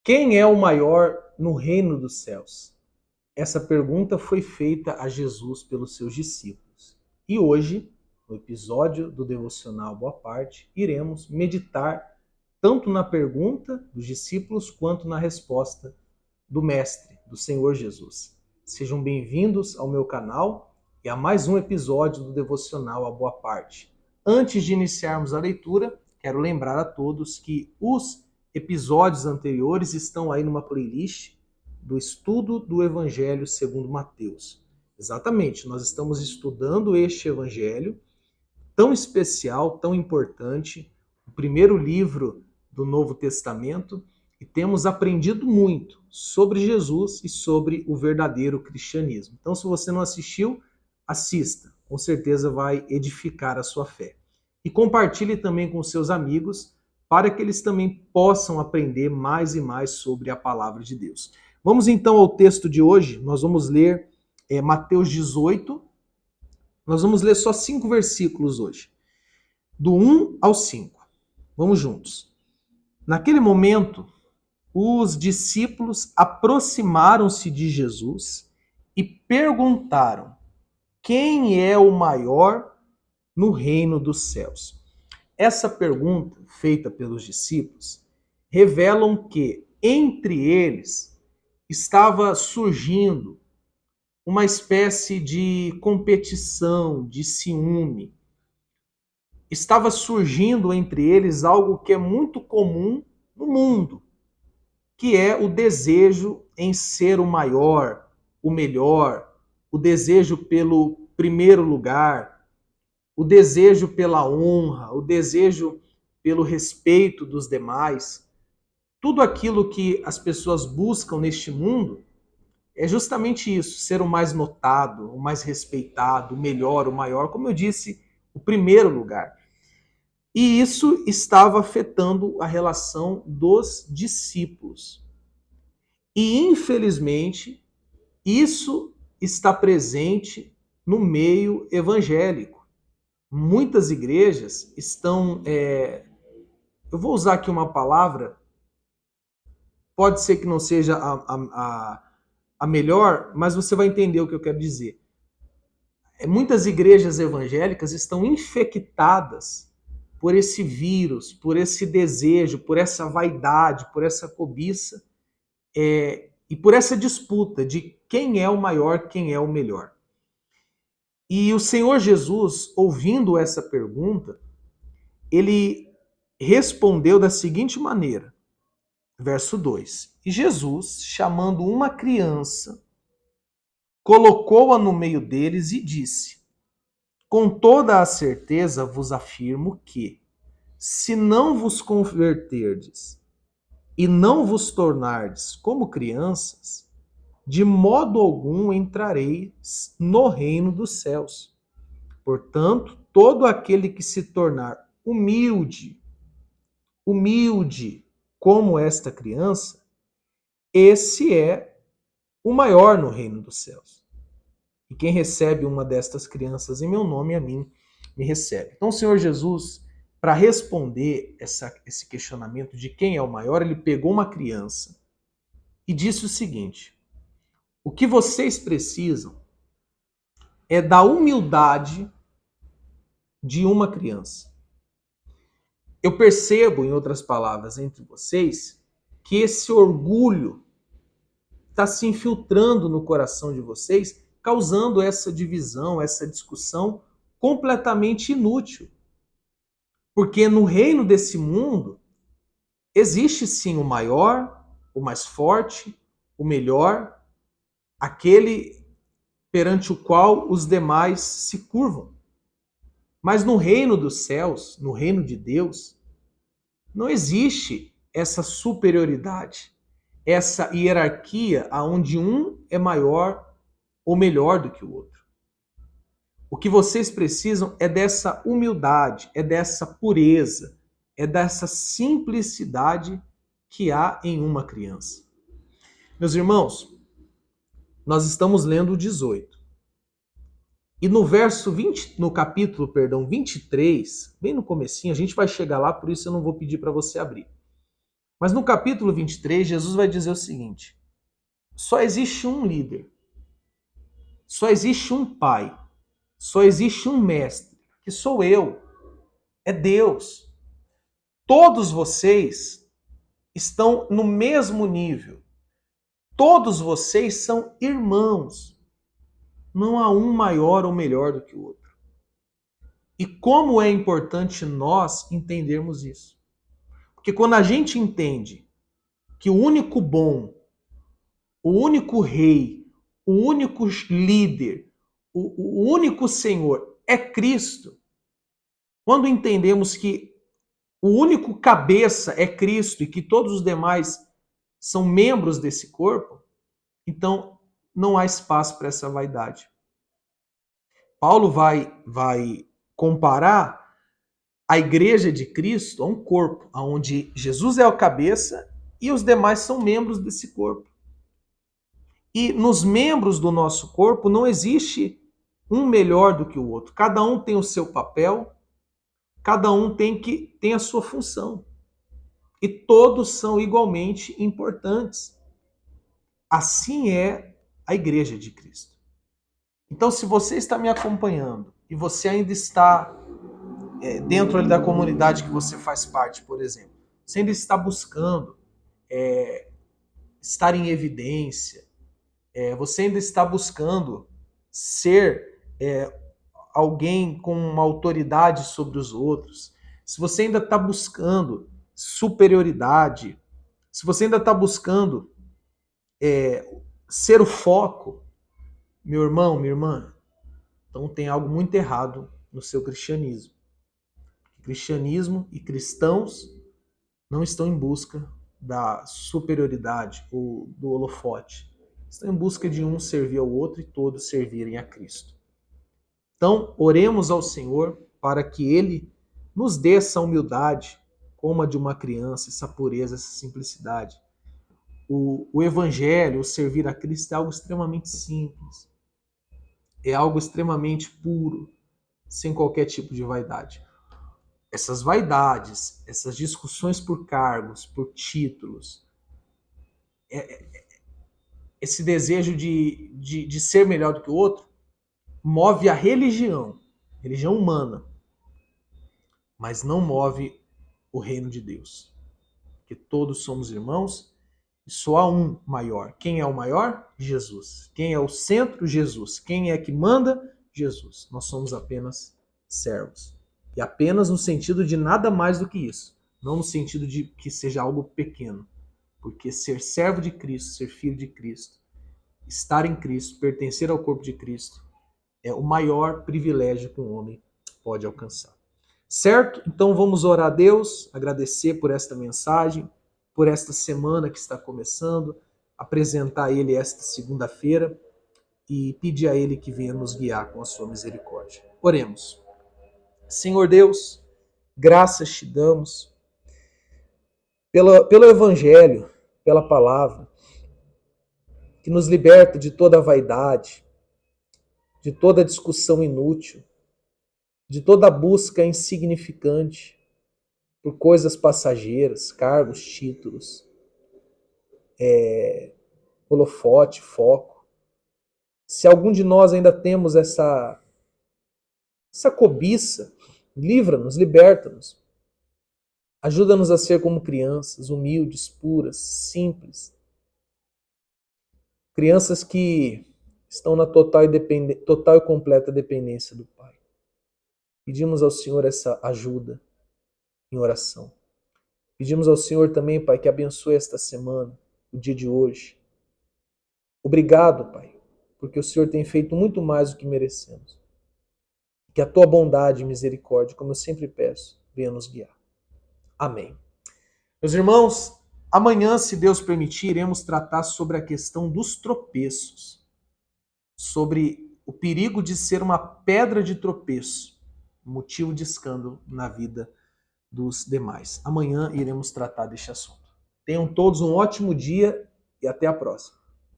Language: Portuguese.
Quem é o maior no reino dos céus? Essa pergunta foi feita a Jesus pelos seus discípulos. E hoje, no episódio do Devocional Boa Parte, iremos meditar tanto na pergunta dos discípulos quanto na resposta do Mestre, do Senhor Jesus. Sejam bem-vindos ao meu canal e a mais um episódio do Devocional A Boa Parte. Antes de iniciarmos a leitura, quero lembrar a todos que os episódios anteriores estão aí numa playlist do estudo do Evangelho segundo Mateus. Exatamente, nós estamos estudando este Evangelho tão especial, tão importante, o primeiro livro do Novo Testamento, e temos aprendido muito sobre Jesus e sobre o verdadeiro cristianismo. Então, se você não assistiu, assista, com certeza vai edificar a sua fé. E compartilhe também com seus amigos, para que eles também possam aprender mais e mais sobre a palavra de Deus. Vamos então ao texto de hoje, nós vamos ler Mateus 18, nós vamos ler só 5 versículos hoje, do 1 ao 5. Vamos juntos. Naquele momento, os discípulos aproximaram-se de Jesus e perguntaram: quem é o maior no reino dos céus? Essa pergunta, feita pelos discípulos, revelam que entre eles estava surgindo uma espécie de competição, de ciúme. Estava surgindo entre eles algo que é muito comum no mundo, que é o desejo em ser o maior, o melhor, o desejo pelo primeiro lugar, o desejo pela honra, o desejo pelo respeito dos demais. Tudo aquilo que as pessoas buscam neste mundo é justamente isso, ser o mais notado, o mais respeitado, o melhor, o maior, como eu disse, o primeiro lugar. E isso estava afetando a relação dos discípulos. E, infelizmente, isso está presente no meio evangélico. Muitas igrejas estão. Eu vou usar aqui uma palavra, pode ser que não seja a melhor, mas você vai entender o que eu quero dizer. Muitas igrejas evangélicas estão infectadas por esse vírus, por esse desejo, por essa vaidade, por essa cobiça e por essa disputa de quem é o maior, quem é o melhor. E o Senhor Jesus, ouvindo essa pergunta, ele respondeu da seguinte maneira, verso 2: E Jesus, chamando uma criança, colocou-a no meio deles e disse: Com toda a certeza vos afirmo que, se não vos converterdes e não vos tornardes como crianças, de modo algum entrareis no reino dos céus. Portanto, todo aquele que se tornar humilde como esta criança, esse é o maior no reino dos céus. E quem recebe uma destas crianças em meu nome, a mim me recebe. Então, o Senhor Jesus, para responder esse questionamento de quem é o maior, ele pegou uma criança e disse o seguinte: o que vocês precisam é da humildade de uma criança. Eu percebo, em outras palavras, entre vocês, que esse orgulho está se infiltrando no coração de vocês, causando essa divisão, essa discussão completamente inútil. Porque no reino desse mundo existe sim o maior, o mais forte, o melhor, aquele perante o qual os demais se curvam. Mas no reino dos céus, no reino de Deus, não existe essa superioridade, essa hierarquia aonde um é maior ou melhor do que o outro. O que vocês precisam é dessa humildade, é dessa pureza, é dessa simplicidade que há em uma criança. Meus irmãos, nós estamos lendo o 18. E no verso 20, no capítulo, 23, bem no comecinho, a gente vai chegar lá, por isso eu não vou pedir para você abrir. Mas no capítulo 23, Jesus vai dizer o seguinte: só existe um líder, só existe um pai, só existe um mestre, que sou eu, é Deus. Todos vocês estão no mesmo nível. Todos vocês são irmãos. Não há um maior ou melhor do que o outro. E como é importante nós entendermos isso. Porque quando a gente entende que o único bom, o único rei, o único líder, o único Senhor é Cristo, quando entendemos que o único cabeça é Cristo e que todos os demais são membros desse corpo, então não há espaço para essa vaidade. Paulo vai comparar a igreja de Cristo a um corpo, onde Jesus é a cabeça e os demais são membros desse corpo. E nos membros do nosso corpo não existe um melhor do que o outro. Cada um tem o seu papel, cada um tem a sua função. E todos são igualmente importantes. Assim é a igreja de Cristo. Então, se você está me acompanhando e você ainda está dentro da comunidade que você faz parte, por exemplo, você ainda está buscando estar em evidência, você ainda está buscando ser alguém com uma autoridade sobre os outros, se você ainda está buscando superioridade, se você ainda está buscando ser o foco, meu irmão, minha irmã, então tem algo muito errado no seu cristianismo. Cristianismo e cristãos não estão em busca da superioridade ou do holofote. Estão em busca de um servir ao outro e todos servirem a Cristo. Então, oremos ao Senhor para que Ele nos dê essa humildade, como a de uma criança, essa pureza, essa simplicidade. O Evangelho, o servir a Cristo é algo extremamente simples. É algo extremamente puro, sem qualquer tipo de vaidade. Essas vaidades, essas discussões por cargos, por títulos, esse desejo de ser melhor do que o outro, move a religião humana, mas não move o reino de Deus. Porque todos somos irmãos e só há um maior. Quem é o maior? Jesus. Quem é o centro? Jesus. Quem é que manda? Jesus. Nós somos apenas servos. E apenas no sentido de nada mais do que isso. Não no sentido de que seja algo pequeno. Porque ser servo de Cristo, ser filho de Cristo, estar em Cristo, pertencer ao corpo de Cristo, é o maior privilégio que um homem pode alcançar. Certo? Então vamos orar a Deus, agradecer por esta mensagem, por esta semana que está começando, apresentar a Ele esta segunda-feira e pedir a Ele que venha nos guiar com a sua misericórdia. Oremos. Senhor Deus, graças te damos pelo Evangelho, pela palavra, que nos liberta de toda a vaidade, de toda discussão inútil, de toda busca insignificante por coisas passageiras, cargos, títulos, holofote, foco. Se algum de nós ainda temos essa cobiça, livra-nos, liberta-nos. Ajuda-nos a ser como crianças, humildes, puras, simples. Crianças que estão na total e completa dependência do Pai. Pedimos ao Senhor essa ajuda em oração. Pedimos ao Senhor também, Pai, que abençoe esta semana, o dia de hoje. Obrigado, Pai, porque o Senhor tem feito muito mais do que merecemos. Que a tua bondade e misericórdia, como eu sempre peço, venha nos guiar. Amém. Meus irmãos, amanhã, se Deus permitir, iremos tratar sobre a questão dos tropeços, sobre o perigo de ser uma pedra de tropeço, motivo de escândalo na vida dos demais. Amanhã iremos tratar deste assunto. Tenham todos um ótimo dia e até a próxima.